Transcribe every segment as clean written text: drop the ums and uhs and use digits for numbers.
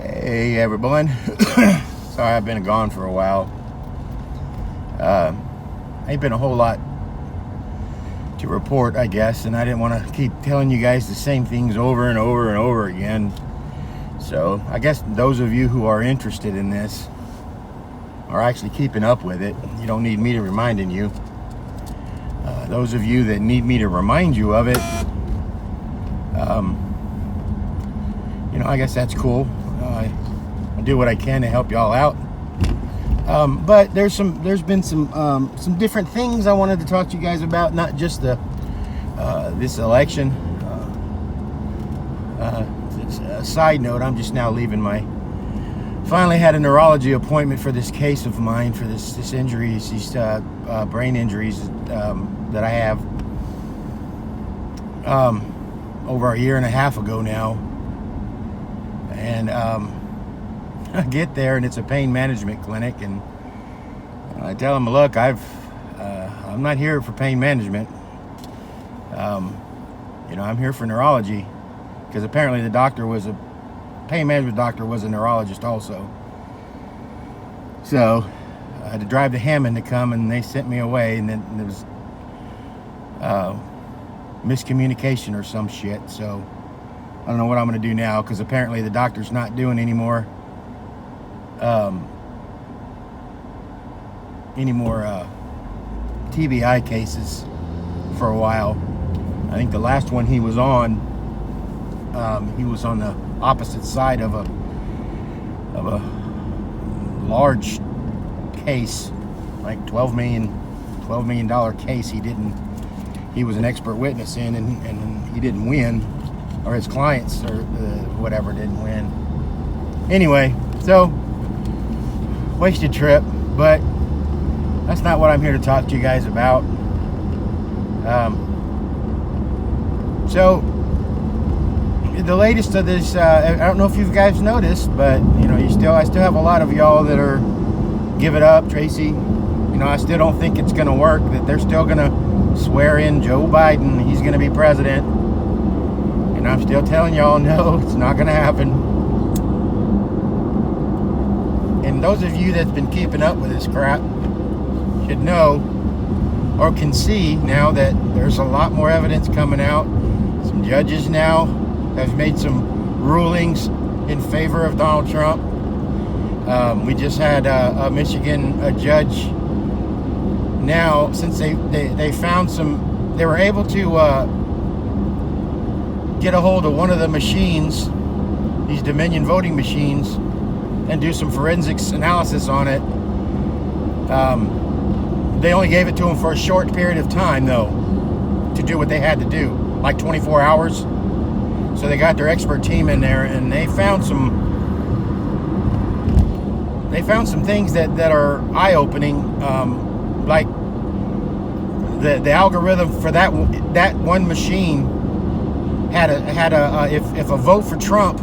Hey everyone. Sorry I've been gone for a while. Ain't been a whole lot to report, I guess, and I didn't want to keep telling you guys the same things over and over and over again. So I guess those of you who are interested in this are actually keeping up with it. You don't need me to reminding you. Those of you that need me to remind you of it, I guess that's cool. I do what I can to help y'all out. But there's been some different things I wanted to talk to you guys about, not just this election. A side note, I'm just now leaving finally had a neurology appointment for this case of mine, for this injuries, these brain injuries that I have over a year and a half ago now. And I get there and it's a pain management clinic, and I tell them, look, I'm not here for pain management. I'm here for neurology, because apparently the doctor was a pain management doctor, was a neurologist also. So I had to drive to Hammond to come, and they sent me away, and then there was miscommunication or some shit. So I don't know what I'm going to do now, because apparently the doctor's not doing any more TBI cases for a while. I think the last one he was on the opposite side of a large case, like $12 million case. He was an expert witness in, and he didn't win, or his clients or whatever didn't win. Anyway, so wasted trip, but that's not what I'm here to talk to you guys about. So the latest of this, I don't know if you guys noticed, but I still have a lot of y'all that are give it up, Tracy. I still don't think it's going to work. That they're still going to swear in Joe Biden. He's going to be president. And I'm still telling y'all, no, it's not going to happen. And those of you that's been keeping up with this crap should know, or can see now, that there's a lot more evidence coming out. Some judges now have made some rulings in favor of Donald Trump. We just had a judge now, since they found they were able to get a hold of one of the machines, these Dominion voting machines, and do some forensics analysis on it. They only gave it to them for a short period of time, though, to do what they had to do, like 24 hours. So they got their expert team in there, and they found some things that are eye-opening, like the algorithm for that one machine had a if a vote for Trump,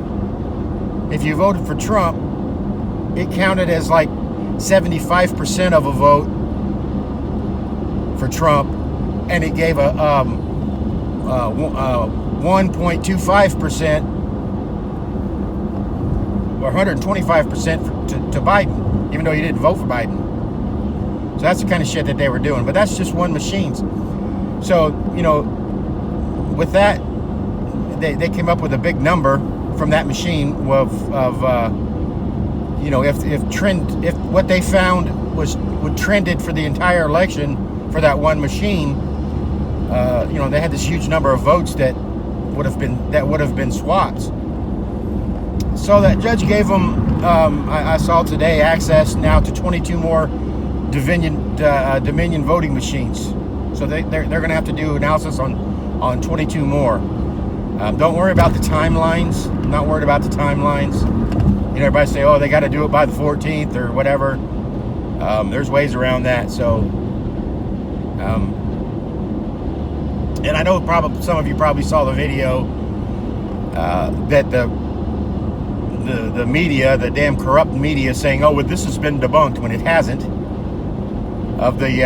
if you voted for Trump, it counted as like 75% of a vote for Trump, and it gave a 1.25% or 125% to Biden, even though you didn't vote for Biden. So that's the kind of shit that they were doing. But that's just one machine. So with that, they came up with a big number from that machine of if what they found would trended for the entire election for that one machine. They had this huge number of votes that would have been swaps. So that judge gave them, I saw today, access now to 22 more Dominion voting machines. So they're going to have to do analysis on 22 more. Don't worry about the timelines. I'm not worried about the timelines. Everybody say, oh, they got to do it by the 14th or whatever. There's ways around that. So, and I know some of you probably saw the video that the media, the damn corrupt media, saying, oh, well, this has been debunked, when it hasn't. Of the,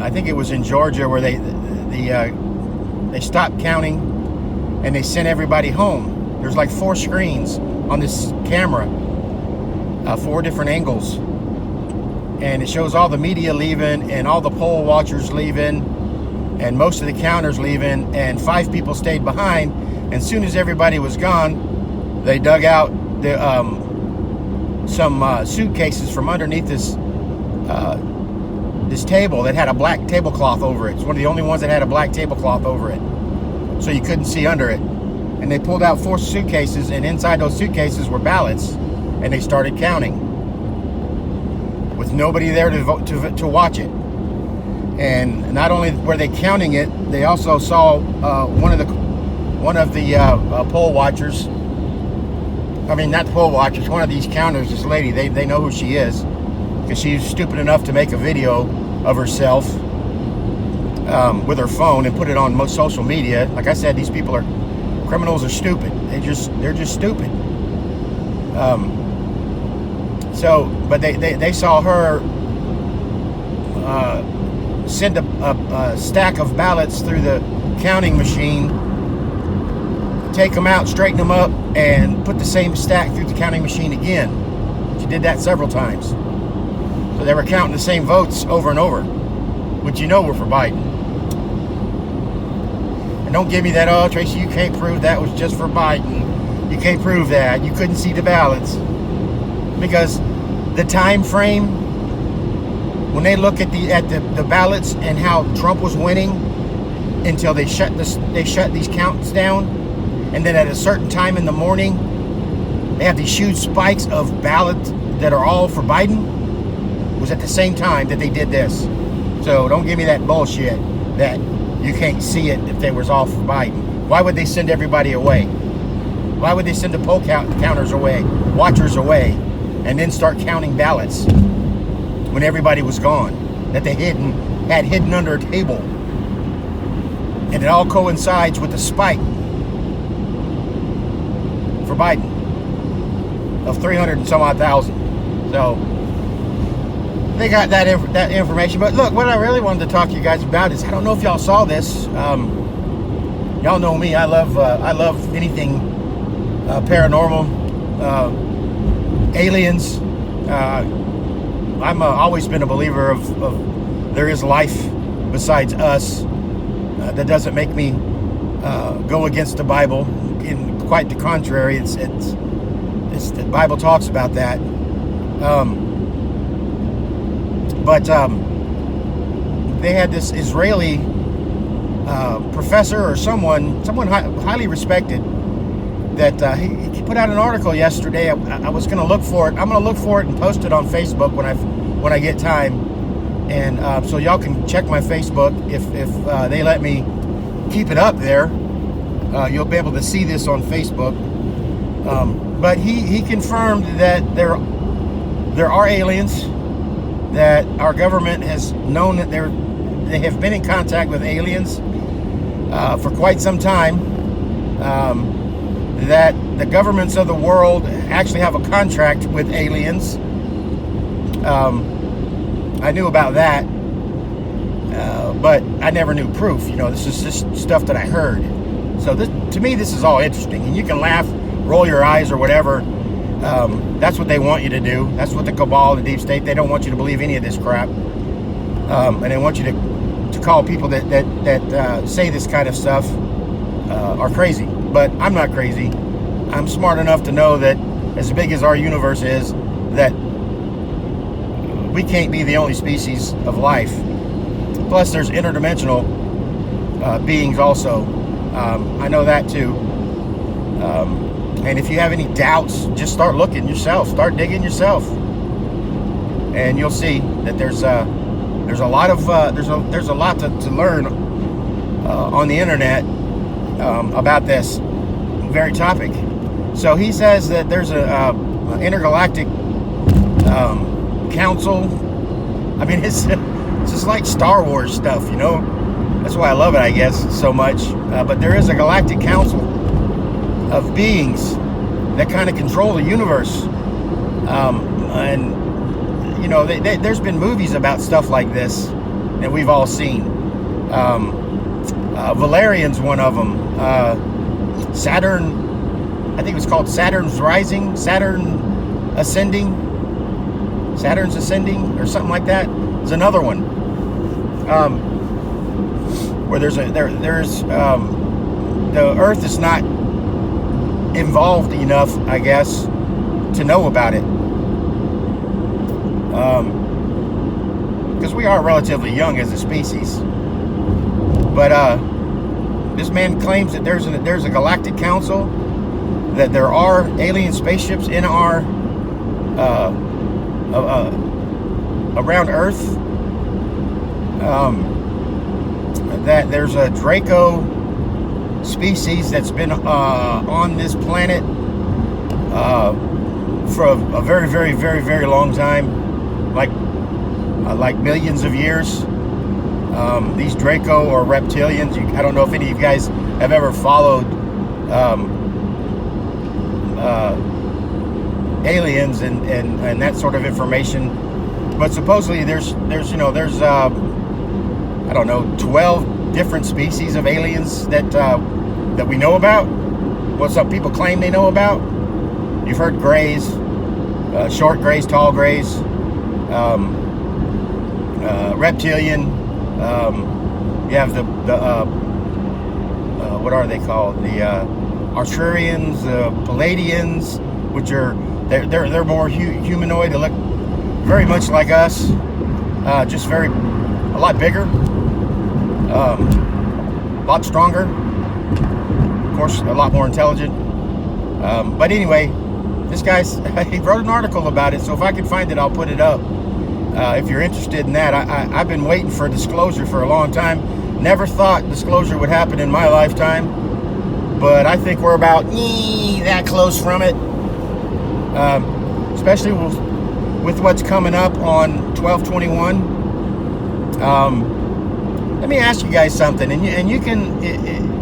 I think it was in Georgia, where they stopped counting and they sent everybody home. There's like 4 screens on this camera, 4 different angles, and it shows all the media leaving and all the poll watchers leaving and most of the counters leaving, and 5 people stayed behind. And as soon as everybody was gone, they dug out the some suitcases from underneath this table that had a black tablecloth over it. It's one of the only ones that had a black tablecloth over it, so you couldn't see under it. And they pulled out 4 suitcases, and inside those suitcases were ballots, and they started counting with nobody there to vote to watch it. And not only were they counting it, they also saw one of the poll watchers. I mean, not the poll watchers. One of these counters. This lady. They know who she is, because she's stupid enough to make a video of herself with her phone and put it on most social media. Like I said, these people criminals are stupid. They're just stupid. But they saw her send a stack of ballots through the counting machine, take them out, straighten them up, and put the same stack through the counting machine again. She did that several times. So they were counting the same votes over and over, which were for Biden. And don't give me that, oh, Tracy, you can't prove that was just for Biden. You can't prove that. You couldn't see the ballots. Because the time frame, when they look at the ballots and how Trump was winning until they shut these counts down, and then at a certain time in the morning, they have these huge spikes of ballots that are all for Biden, was at the same time that they did this. So don't give me that bullshit that you can't see it if they was all for Biden. Why would they send everybody away? Why would they send the poll counters away, watchers away, and then start counting ballots when everybody was gone, that they had hidden under a table? And it all coincides with the spike for Biden of 300 and some odd thousand. So they got that information. But look, what I really wanted to talk to you guys about is, I don't know if y'all saw this. Y'all know me. I love anything paranormal, aliens. I'm always been a believer of there is life besides us. That doesn't make me go against the Bible. In quite the contrary, it's the Bible talks about that. But they had this Israeli professor or someone highly respected, that he put out an article yesterday. I was going to look for it. I'm going to look for it and post it on Facebook when I get time. And so y'all can check my Facebook if they let me keep it up there. You'll be able to see this on Facebook. But he confirmed that there are aliens, that our government has known that they have been in contact with aliens for quite some time, that the governments of the world actually have a contract with aliens. I knew about that, but I never knew proof. This is just stuff that I heard. So to me, this is all interesting. And you can laugh, roll your eyes, or whatever. That's what they want you to do. That's what the cabal, the deep state, they don't want you to believe any of this crap. And they want you to call people that say this kind of stuff are crazy. But I'm not crazy. I'm smart enough to know that as big as our universe is, that we can't be the only species of life. Plus, there's interdimensional beings also. I know that too. And if you have any doubts, just start looking yourself. Start digging yourself, and you'll see that there's a lot to learn on the internet about this very topic. So he says that there's a intergalactic council. I mean, it's just like Star Wars stuff, That's why I love it, I guess, so much. But there is a galactic council of beings that kind of control the universe. And, there's been movies about stuff like this that we've all seen. Valerian's one of them. Saturn, I think it was called Saturn's Rising, Saturn's Ascending, or something like that. There's another one where there's the Earth is not involved enough, I guess, to know about it. Because we are relatively young as a species. But this man claims that there's a galactic council, that there are alien spaceships in our around Earth. That there's a Draco species that's been on this planet for a very, very, very, very long time, like millions of years. These Draco or reptilians, I don't know if any of you guys have ever followed aliens and that sort of information, but supposedly there's I don't know, 12 different species of aliens that we know about. What some people claim they know about. You've heard grays, short grays, tall grays, reptilian. You have the what are they called? The Arturians, Palladians, which are they're more humanoid. They look very much like us, just a lot bigger, a lot stronger. Of course, a lot more intelligent. But anyway, this guy's he wrote an article about it. So if I can find it, I'll put it up. If you're interested in that, I've been waiting for a disclosure for a long time. Never thought disclosure would happen in my lifetime, but I think we're about that close from it. Especially with what's coming up on 12/21. Let me ask you guys something, and you can,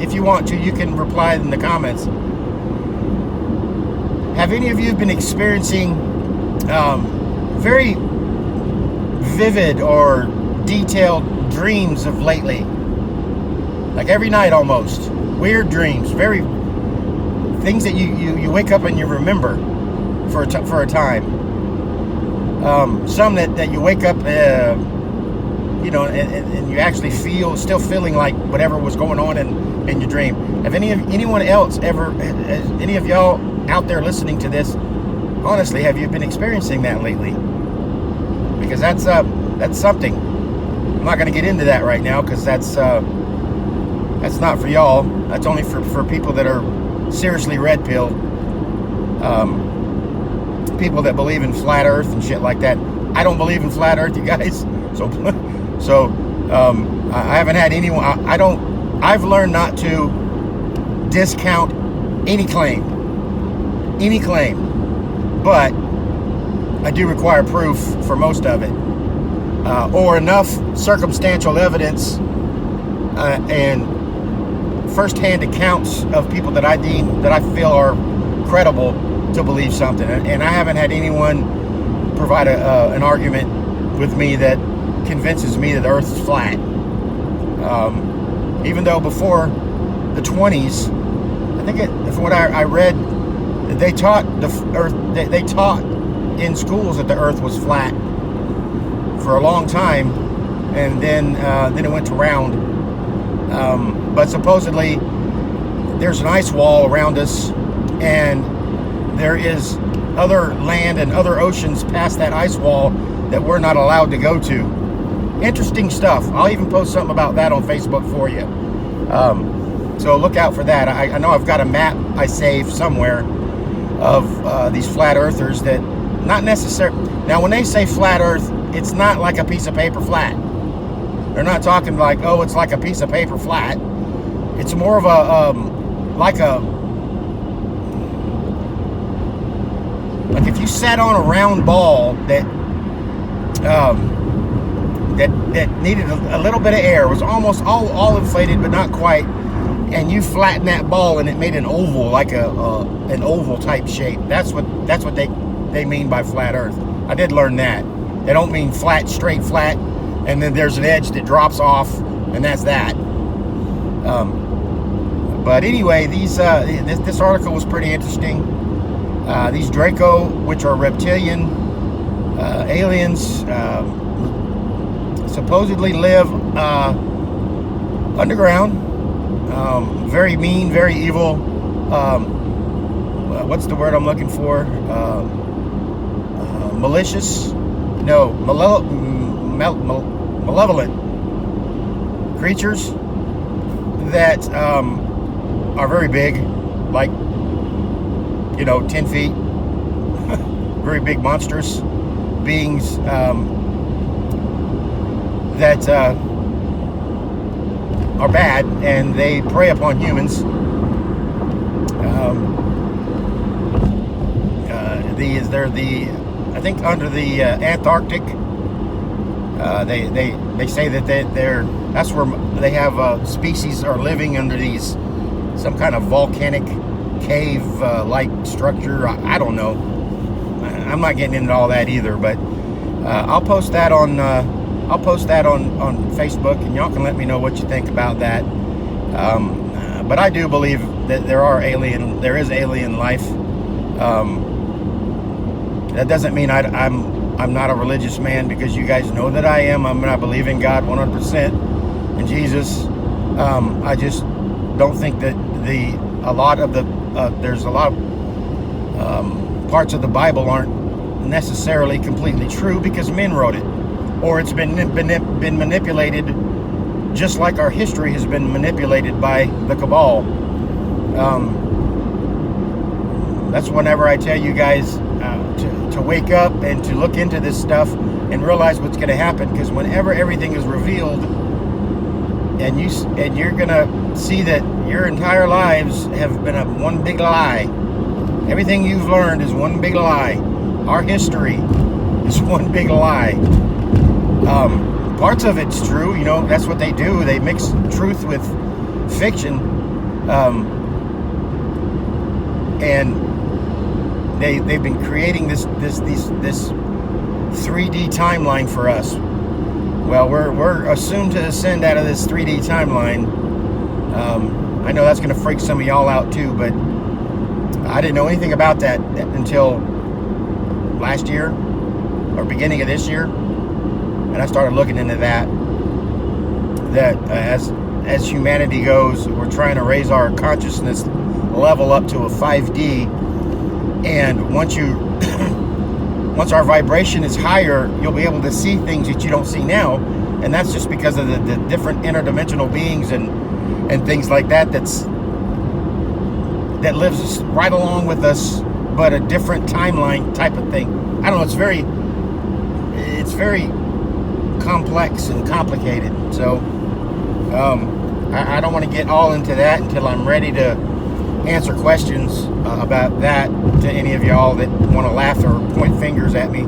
if you want to, you can reply in the comments. Have any of you been experiencing very vivid or detailed dreams of lately? Like every night almost. Weird dreams, very things that you wake up and you remember for a time. Some that you wake up and you actually still feeling like whatever was going on in your dream. Have anyone else ever, any of y'all out there listening to this, honestly, have you been experiencing that lately? Because that's something. I'm not going to get into that right now because that's not for y'all. That's only for people that are seriously red pilled. People that believe in flat Earth and shit like that. I don't believe in flat Earth, you guys. So I haven't had anyone. I've learned not to discount any claim, but I do require proof for most of it, or enough circumstantial evidence and first-hand accounts of people that I feel are credible to believe something. And I haven't had anyone provide an argument with me that convinces me that the Earth is flat. Even though before the 20s, I think from what I read, they taught the Earth. They taught in schools that the Earth was flat for a long time, and then it went to round. But supposedly there's an ice wall around us, and there is other land and other oceans past that ice wall that we're not allowed to go to. Interesting stuff. I'll even post something about that on Facebook for you. So look out for that. I know I've got a map I saved somewhere of these flat earthers that not necessarily. Now, when they say flat Earth, it's not like a piece of paper flat. They're not talking like, oh, it's like a piece of paper flat. It's more of a like if you sat on a round ball that needed a little bit of air, it was almost all inflated but not quite, and you flattened that ball and it made an oval, like an oval type shape. That's what they mean by flat Earth. I did learn that. They don't mean flat, straight flat, and then there's an edge that drops off, and that's that. But anyway, this article was pretty interesting. These Draco, which are reptilian aliens, supposedly live underground. Very mean, very evil. What's the word I'm looking for? Malicious? No, malevolent creatures that are very big, like 10 feet. Very big, monstrous beings that are bad, and they prey upon humans. I think under the Antarctic. They say that that's where they have species are living under some kind of volcanic cave like structure. I don't know. I'm not getting into all that either, but I'll post that on Facebook, and y'all can let me know what you think about that. But I do believe that there is alien life. That doesn't mean I'm not a religious man, because you guys know that I am. I believe in God 100%, and Jesus. I just don't think that there's a lot of parts of the Bible aren't necessarily completely true, because men wrote it, or it's been manipulated, just like our history has been manipulated by the cabal. That's whenever I tell you guys to wake up and to look into this stuff and realize what's going to happen, because whenever everything is revealed, and you're going to see that your entire lives have been one big lie. Everything you've learned is one big lie. Our history is one big lie. Parts of it's true, that's what they do. They mix truth with fiction, and they've been creating this 3D timeline for us. Well, we're assumed to ascend out of this 3D timeline. I know that's going to freak some of y'all out too, but I didn't know anything about that until last year or beginning of this year, and I started looking into that. That as humanity goes, we're trying to raise our consciousness level up to a 5D, and once our vibration is higher, you'll be able to see things that you don't see now, and that's just because of the different interdimensional beings and things like that that lives right along with us, but a different timeline type of thing. I don't know. It's very complex and complicated. So I don't want to get all into that until I'm ready to answer questions about that to any of y'all that want to laugh or point fingers at me.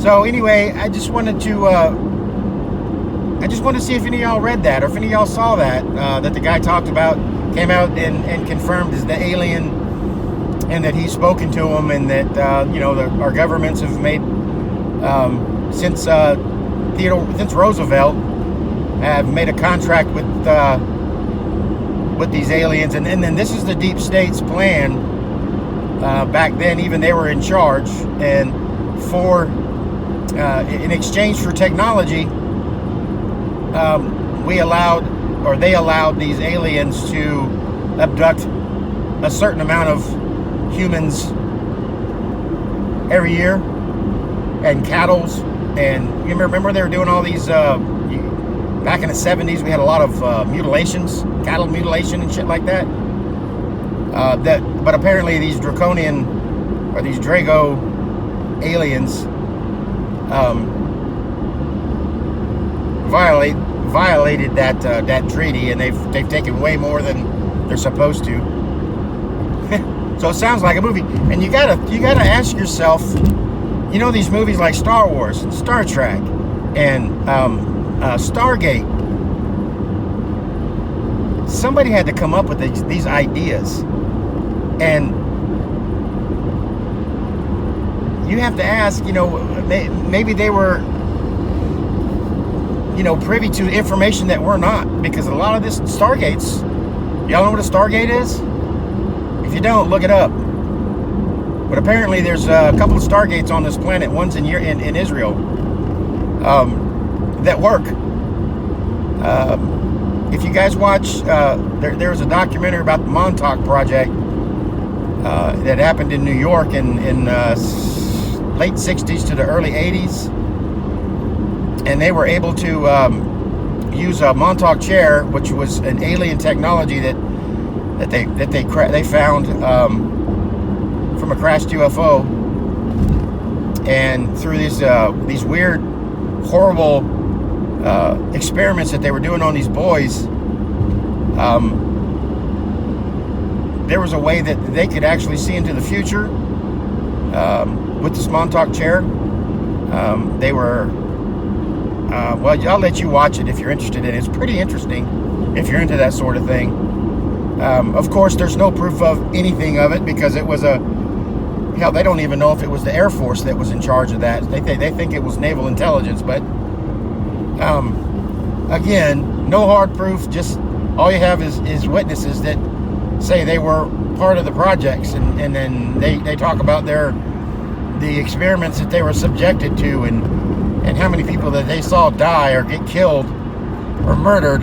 So anyway, I just wanted to see if any of y'all read that, or if any of y'all saw that the guy talked about, came out and confirmed is the alien, and that he's spoken to him, and that our governments have made since Roosevelt have made a contract with these aliens, and then this is the deep state's plan. Back then, even they were in charge, and in exchange for technology, they allowed these aliens to abduct a certain amount of humans every year, and cattle. And you remember they were doing all these back in the 70s. We had a lot of mutilations, cattle mutilation and shit like that. But apparently these draconian, or these Drago aliens, violated that treaty, and they've taken way more than they're supposed to. So it sounds like a movie, and you gotta ask yourself, these movies like Star Wars and Star Trek and Stargate. Somebody had to come up with these ideas, and you have to ask, maybe they were, privy to information that we're not, because a lot of this Stargates, y'all know what a Stargate is? If you don't, look it up. But apparently there's a couple of Stargates on this planet. One's in Israel that work. If you guys watch, there's a documentary about the Montauk Project that happened in New York in late 60s to the early 80s. And they were able to use a Montauk chair, which was an alien technology that they found from a crashed UFO, and through these weird, horrible experiments that they were doing on these boys, there was a way that they could actually see into the future with this Montauk chair. They were well, I'll let you watch it if you're interested in it. It's pretty interesting if you're into that sort of thing. Of course, there's no proof of anything of it, because it was hell, they don't even know if it was the Air Force that was in charge of that. They think it was naval intelligence, but again, no hard proof. Just all you have is witnesses that say they were part of the projects, and then they talk about the experiments that they were subjected to, and how many people that they saw die or get killed or murdered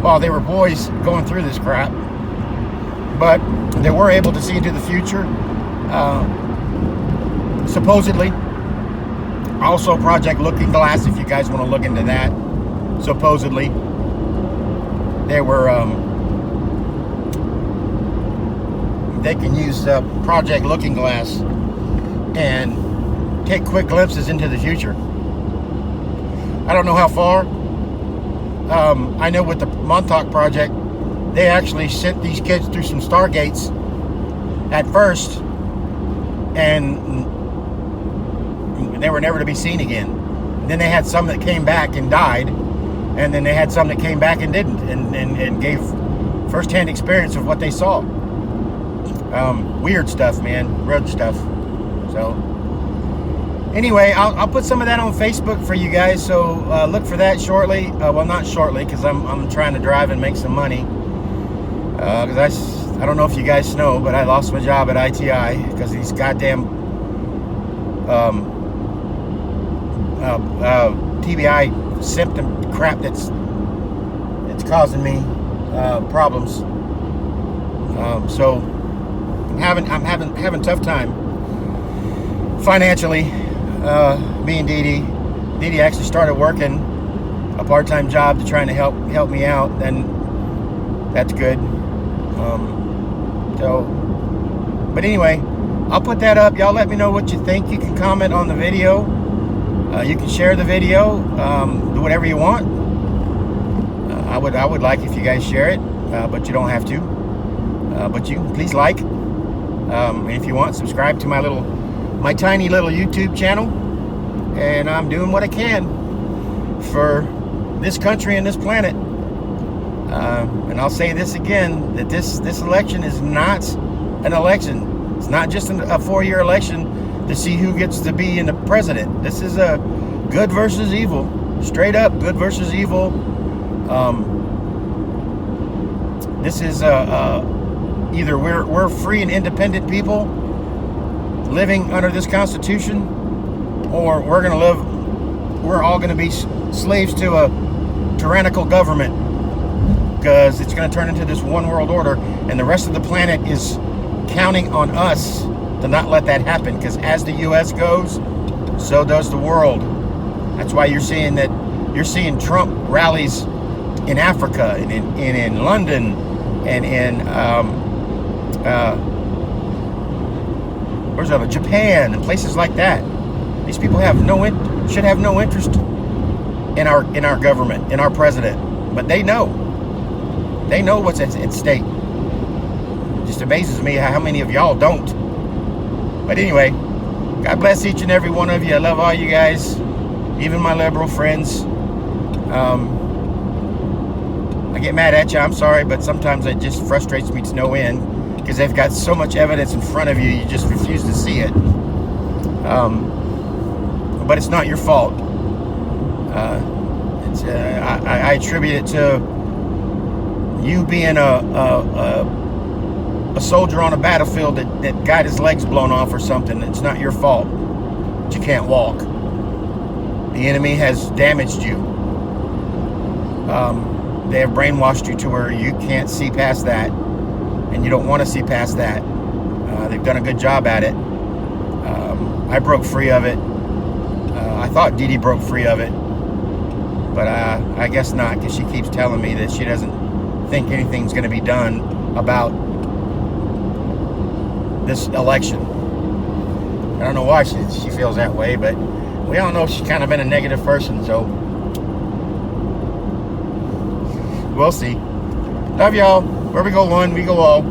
while they were boys going through this crap. But they were able to see into the future, supposedly. Also, Project Looking Glass, if you guys want to look into that. Supposedly, they were they can use Project Looking Glass and take quick glimpses into the future. I don't know how far. I know with the Montauk Project, they actually sent these kids through some Stargates at first, and they were never to be seen again. And then they had some that came back and died, and then they had some that came back and didn't, and gave first-hand experience of what they saw. Weird stuff, man. Weird stuff. So anyway, I'll put some of that on Facebook for you guys, so look for that shortly. Well, not shortly, because I'm trying to drive and make some money. Because I don't know if you guys know, but I lost my job at ITI because these goddamn TBI symptom crap that's causing me problems. So I'm having tough time financially. Me and Dee Dee actually started working a part-time job to try and help me out, and that's good. But anyway, I'll put that up. Y'all let me know what you think. You can comment on the video. You can share the video. Do whatever you want. I would like if you guys share it, but you don't have to. But you please like. And if you want, subscribe to my tiny little YouTube channel. And I'm doing what I can for this country and this planet. And I'll say this again, that this election is not an election. It's not just a 4-year election to see who gets to be in the president. This is a good versus evil. Straight up, good versus evil. This is either we're free and independent people living under this Constitution, or we're all gonna be slaves to a tyrannical government, because it's gonna turn into this one world order, and the rest of the planet is counting on us to not let that happen, because as the US goes, so does the world. That's why you're seeing Trump rallies in Africa and in London and in Japan and places like that. These people should have no interest in our government, in our president, but they know what's at stake. It just amazes me how many of y'all don't. But anyway, God bless each and every one of you. I love all you guys, even my liberal friends. I get mad at you, I'm sorry, but sometimes it just frustrates me to no end, because they've got so much evidence in front of you, you just refuse to see it. But it's not your fault. I attribute it to you being a soldier on a battlefield that got his legs blown off or something. It's not your fault that you can't walk. The enemy has damaged you. They have brainwashed you to where you can't see past that, and you don't want to see past that. They've done a good job at it. I broke free of it. I thought Dee Dee broke free of it, but I guess not, because she keeps telling me that she doesn't think anything's going to be done about this election. I don't know why she feels that way, but we all know she's kind of been a negative person, so we'll see. Love y'all. Where we go one, we go all.